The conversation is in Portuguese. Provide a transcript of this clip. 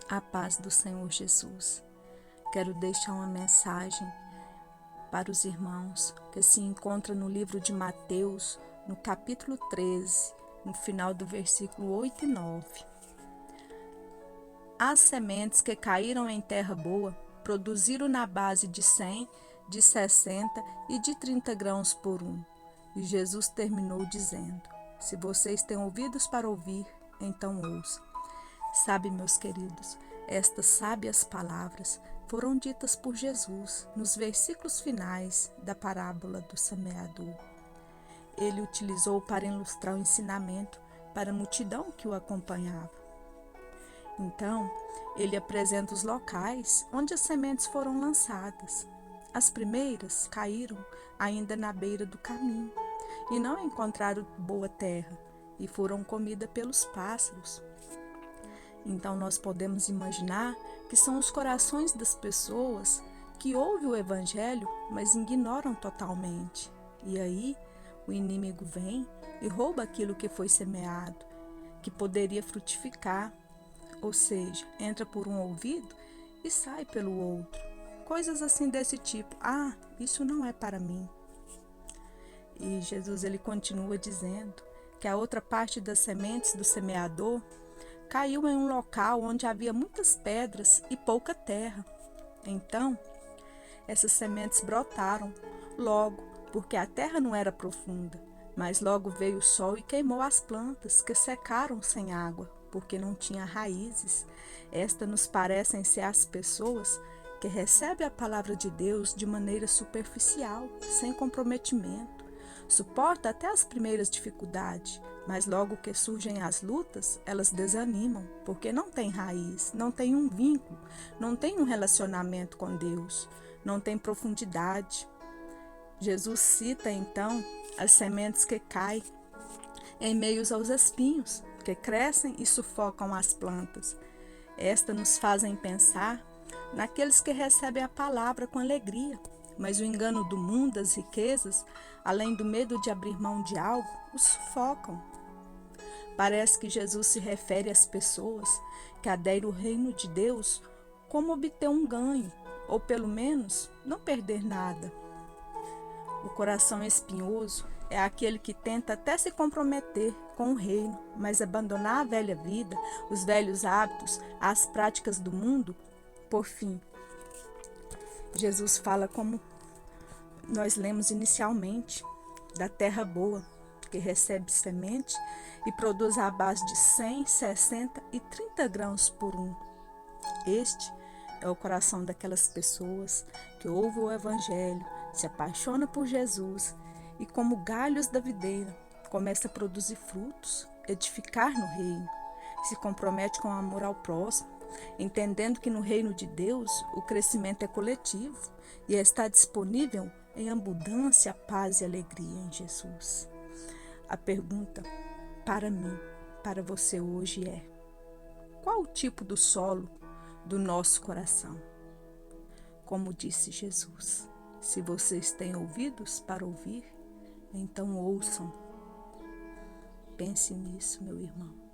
A paz do Senhor Jesus. Quero deixar uma mensagem para os irmãos que se encontra no livro de Mateus, no capítulo 13, no final do versículo 8 e 9. As sementes que caíram em terra boa produziram na base de 100, de 60 e de 30 grãos por um. E Jesus terminou dizendo: se vocês têm ouvidos para ouvir, então ouçam. Sabe, meus queridos, estas sábias palavras foram ditas por Jesus nos versículos finais da parábola do semeador. Ele utilizou para ilustrar o ensinamento para a multidão que o acompanhava. Então, ele apresenta os locais onde as sementes foram lançadas. As primeiras caíram ainda na beira do caminho e não encontraram boa terra e foram comidas pelos pássaros. Então nós podemos imaginar que são os corações das pessoas que ouvem o Evangelho, mas ignoram totalmente. E aí o inimigo vem e rouba aquilo que foi semeado, que poderia frutificar, ou seja, entra por um ouvido e sai pelo outro. Coisas assim desse tipo. Isso não é para mim. E Jesus ele continua dizendo que a outra parte das sementes do semeador caiu em um local onde havia muitas pedras e pouca terra. Então, essas sementes brotaram logo, porque a terra não era profunda. Mas logo veio o sol e queimou as plantas, que secaram sem água, porque não tinha raízes. Estas nos parecem ser as pessoas que recebem a palavra de Deus de maneira superficial, sem comprometimento. Suporta até as primeiras dificuldades, mas logo que surgem as lutas, elas desanimam, porque não tem raiz, não tem um vínculo, não tem um relacionamento com Deus, não tem profundidade. Jesus cita então as sementes que caem em meio aos espinhos, que crescem e sufocam as plantas. Estas nos fazem pensar naqueles que recebem a palavra com alegria, mas o engano do mundo, das riquezas, além do medo de abrir mão de algo, os sufocam. Parece que Jesus se refere às pessoas que aderem ao reino de Deus como obter um ganho, ou pelo menos não perder nada. O coração espinhoso é aquele que tenta até se comprometer com o reino, mas abandonar a velha vida, os velhos hábitos, as práticas do mundo. Por fim, Jesus fala como nós lemos inicialmente, da terra boa, que recebe semente e produz à base de 100, 60 e 30 grãos por um. Este é o coração daquelas pessoas que ouvem o Evangelho, se apaixonam por Jesus e, como galhos da videira, começa a produzir frutos, edificar no reino, se compromete com o amor ao próximo, entendendo que no reino de Deus o crescimento é coletivo e está disponível em abundância, paz e alegria em Jesus. A pergunta para mim, para você hoje é: qual o tipo do solo do nosso coração? Como disse Jesus, se vocês têm ouvidos para ouvir, então ouçam. Pense nisso, meu irmão.